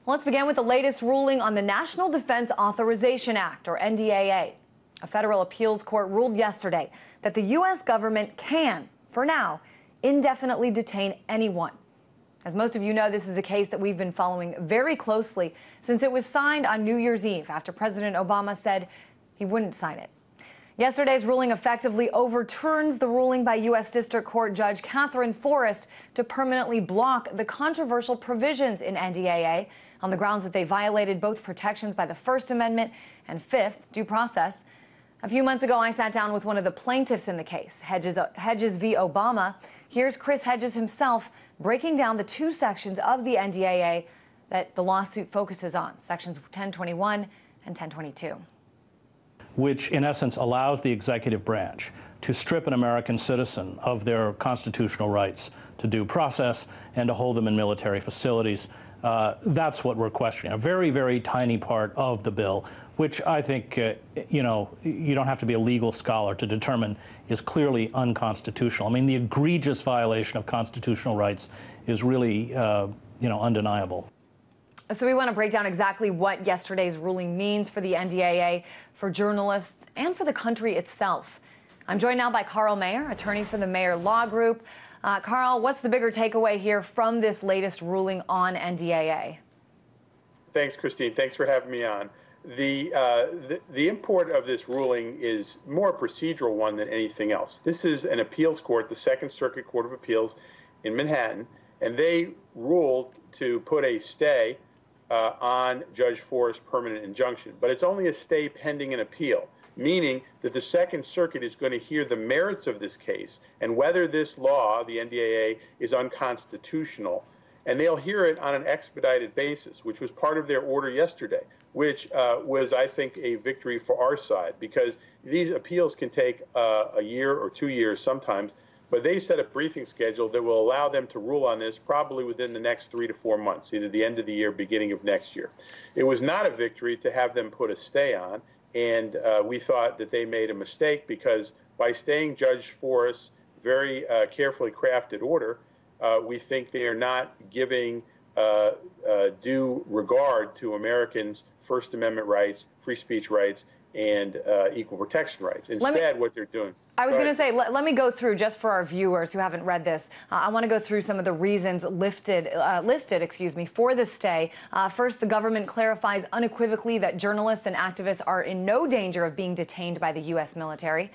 Let's begin with the latest ruling on the National Defense Authorization Act, or NDAA. A federal appeals court ruled yesterday that the U.S. government can, for now, indefinitely detain anyone. As most of you know, this is a case that we've been following very closely since it was signed on New Year's Eve after President Obama said he wouldn't sign it. Yesterday's ruling effectively overturns the ruling by U.S. District Court Judge Forrest to permanently block the controversial provisions in NDAA on the grounds that they violated both protections by the First Amendment and Fifth, due process. A few months ago, I sat down with one of the plaintiffs in the case, Hedges v. Obama. Here's Chris Hedges himself breaking down the two sections of the NDAA that the lawsuit focuses on, sections 1021 and 1022. Which, in essence, allows the executive branch to strip an American citizen of their constitutional rights to due process and to hold them in military facilities. That's what we're questioning. A very, very tiny part of the bill, which I think, you don't have to be a legal scholar to determine is clearly unconstitutional. I mean, the egregious violation of constitutional rights is really, undeniable. So we want to break down exactly what yesterday's ruling means for the NDAA, for journalists, and for the country itself. I'm joined now by Carl Mayer, attorney for the Mayer Law Group. Carl, what's the bigger takeaway here from this latest ruling on NDAA? Thanks, Christine. Thanks for having me on. The import of this ruling is more a procedural one than anything else. This is an appeals court, the Second Circuit Court of Appeals in Manhattan, and they ruled to put a stay on Judge Forrest's permanent injunction. But it's only a stay pending an appeal, meaning that the Second Circuit is going to hear the merits of this case and whether this law, the NDAA, is unconstitutional. And they'll hear it on an expedited basis, which was part of their order yesterday, which was, I think, a victory for our side, because these appeals can take a year or 2 years sometimes. But they set a briefing schedule that will allow them to rule on this probably within the next 3 to 4 months, either the end of the year, beginning of next year. It was not a victory to have them put a stay on, and we thought that they made a mistake because by staying Judge Forrest's very carefully crafted order, we think they are not giving due regard to Americans' First Amendment rights, free speech rights, and equal protection rights. Instead, what they're doing. I was going to say, let me go through, just for our viewers who haven't read this, I want to go through some of the reasons listed for the stay. First, the government clarifies unequivocally that journalists and activists are in no danger of being detained by the U.S. military.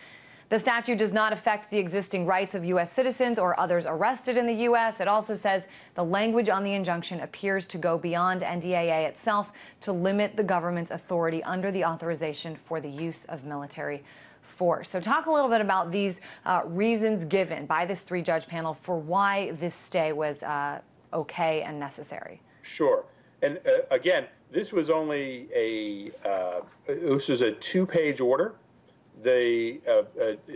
The statute does not affect the existing rights of U.S. citizens or others arrested in the U.S. It also says the language on the injunction appears to go beyond NDAA itself to limit the government's authority under the authorization for the use of military force. So talk a little bit about these reasons given by this three-judge panel for why this stay was okay and necessary. Sure. And again, this was only this was a two-page order. The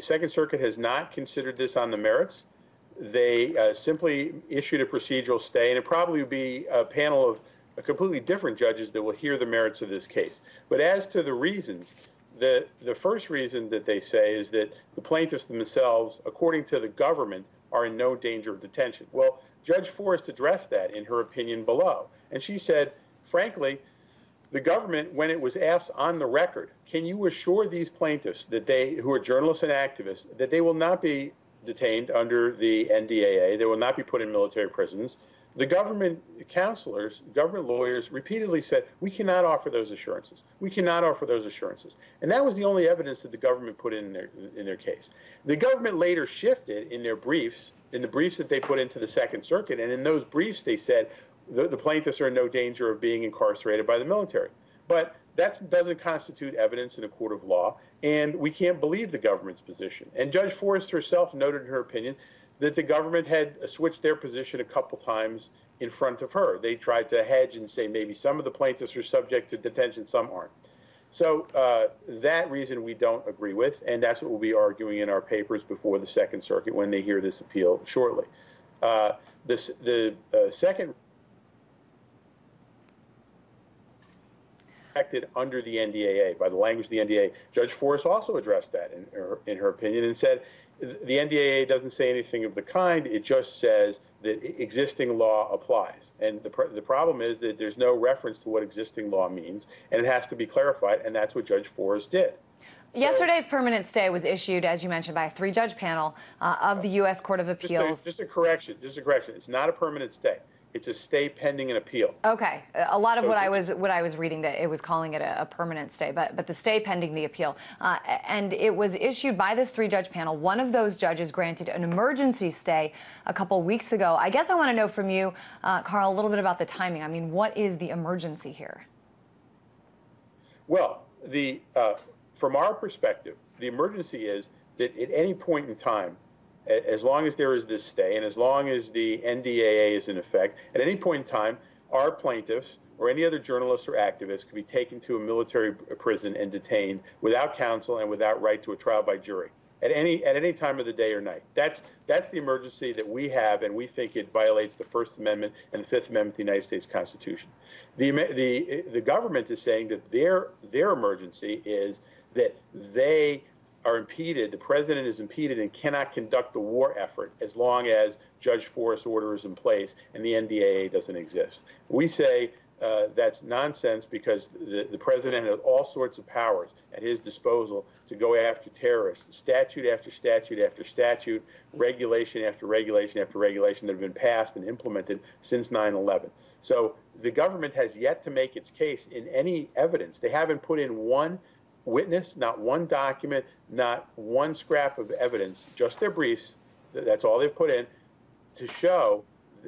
Second Circuit has not considered this on the merits. They simply issued a procedural stay, and it probably would be a panel of completely different judges that will hear the merits of this case. But as to the reasons, the first reason that they say is that the plaintiffs themselves, according to the government, are in no danger of detention. Well, Judge Forrest addressed that in her opinion below, and she said, frankly, the government, when it was asked on the record, can you assure these plaintiffs that who are journalists and activists, that they will not be detained under the NDAA, they will not be put in military prisons? The government counselors, government lawyers repeatedly said, we cannot offer those assurances. We cannot offer those assurances. And that was the only evidence that the government put in their case. The government later shifted in their briefs, in the briefs that they put into the Second Circuit, and in those briefs they said, the plaintiffs are in no danger of being incarcerated by the military. But that doesn't constitute evidence in a court of law, and we can't believe the government's position. And Judge Forrest herself noted in her opinion that the government had switched their position a couple times in front of her. They tried to hedge and say maybe some of the plaintiffs are subject to detention, some aren't. So that reason we don't agree with, and that's what we'll be arguing in our papers before the Second Circuit when they hear this appeal shortly. The second protected under the NDAA, by the language of the NDAA. Judge Forrest also addressed that in her opinion and said, the NDAA doesn't say anything of the kind. It just says that existing law applies. And the problem is that there's no reference to what existing law means, and it has to be clarified, and that's what Judge Forrest did. Yesterday's permanent stay was issued, as you mentioned, by a three-judge panel of the U.S. Court of Appeals. Just a correction. It's not a permanent stay. It's a stay pending an appeal. Okay, a lot of what I was reading, that it was calling it a permanent stay, but the stay pending the appeal, and it was issued by this three-judge panel. One of those judges granted an emergency stay a couple weeks ago. I guess I want to know from you, Carl, a little bit about the timing. I mean, what is the emergency here? Well, from our perspective, the emergency is that at any point in time, as long as there is this stay and as long as the NDAA is in effect, at any point in time, our plaintiffs or any other journalists or activists could be taken to a military prison and detained without counsel and without right to a trial by jury at any time of the day or night. That's the emergency that we have, and we think it violates the First Amendment and the Fifth Amendment of the United States Constitution. The government is saying that their emergency is that they are impeded, the president is impeded and cannot conduct the war effort as long as Judge Forrest's order is in place and the NDAA doesn't exist. We say that's nonsense because the president has all sorts of powers at his disposal to go after terrorists, statute after statute after statute, regulation after regulation after regulation that have been passed and implemented since 9/11. So the government has yet to make its case in any evidence. They haven't put in one witness, not one document, not one scrap of evidence, just their briefs, that's all they've put in, to show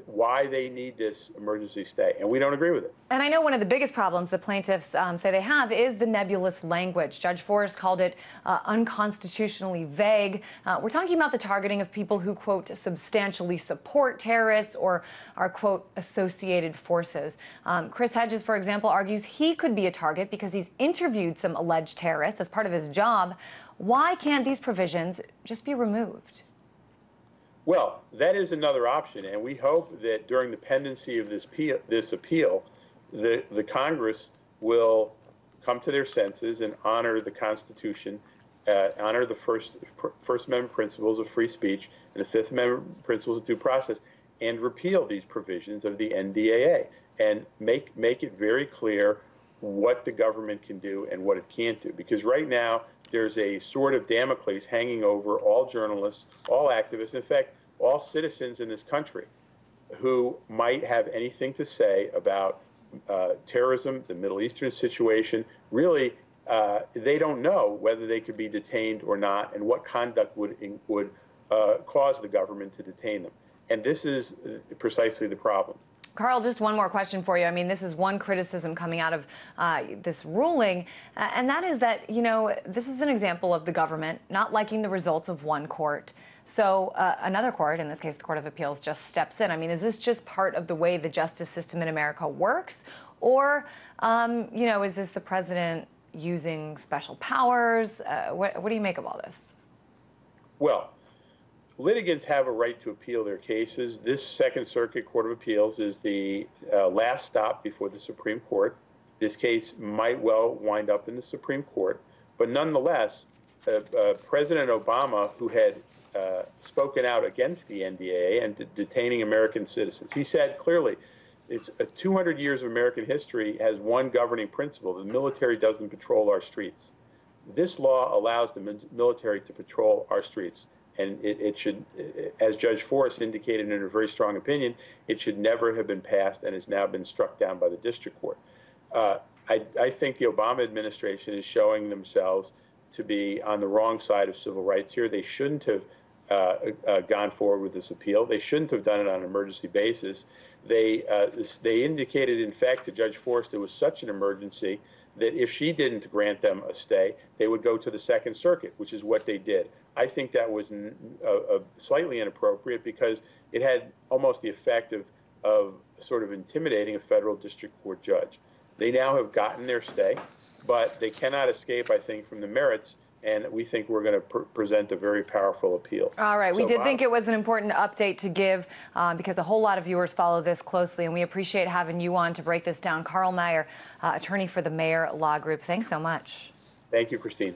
why they need this emergency stay, and we don't agree with it. And I know one of the biggest problems the plaintiffs say they have is the nebulous language. Judge Forrest called it unconstitutionally vague. We're talking about the targeting of people who, quote, substantially support terrorists or are, quote, associated forces. Chris Hedges, for example, argues he could be a target because he's interviewed some alleged terrorists as part of his job. Why can't these provisions just be removed? Well, that is another option, and we hope that during the pendency of this appeal, the Congress will come to their senses and honor the Constitution, honor the First Amendment principles of free speech and the Fifth Amendment principles of due process, and repeal these provisions of the NDAA and make it very clear what the government can do and what it can't do. Because right now, there's a sword of Damocles hanging over all journalists, all activists, in fact, all citizens in this country who might have anything to say about terrorism, the Middle Eastern situation. Really, they don't know whether they could be detained or not and what conduct would cause the government to detain them. And this is precisely the problem. Carl, just one more question for you. I mean, this is one criticism coming out of this ruling, and that is that, you know, this is an example of the government not liking the results of one court. So another court, in this case the Court of Appeals, just steps in. I mean, is this just part of the way the justice system in America works? Or, you know, is this the president using special powers? What do you make of all this? Well, litigants have a right to appeal their cases. This Second Circuit Court of Appeals is the last stop before the Supreme Court. This case might well wind up in the Supreme Court, but nonetheless, President Obama, who had spoken out against the NDAA and detaining American citizens, he said clearly, it's 200 years of American history has one governing principle: the military doesn't patrol our streets. This law allows the military to patrol our streets. And it should, as Judge Forrest indicated in a very strong opinion, it should never have been passed and has now been struck down by the district court. I think the Obama administration is showing themselves to be on the wrong side of civil rights here. They shouldn't have gone forward with this appeal. They shouldn't have done it on an emergency basis. They indicated, in fact, to Judge Forrest it was such an emergency that if she didn't grant them a stay, they would go to the Second Circuit, which is what they did. I think that was slightly inappropriate because it had almost the effect of sort of intimidating a federal district court judge. They now have gotten their stay, but they cannot escape, I think, from the merits, and we think we're going to present a very powerful appeal. All right. We did think it was an important update to give because a whole lot of viewers follow this closely, and we appreciate having you on to break this down. Carl Meyer, attorney for the Mayer Law Group. Thanks so much. Thank you, Christine.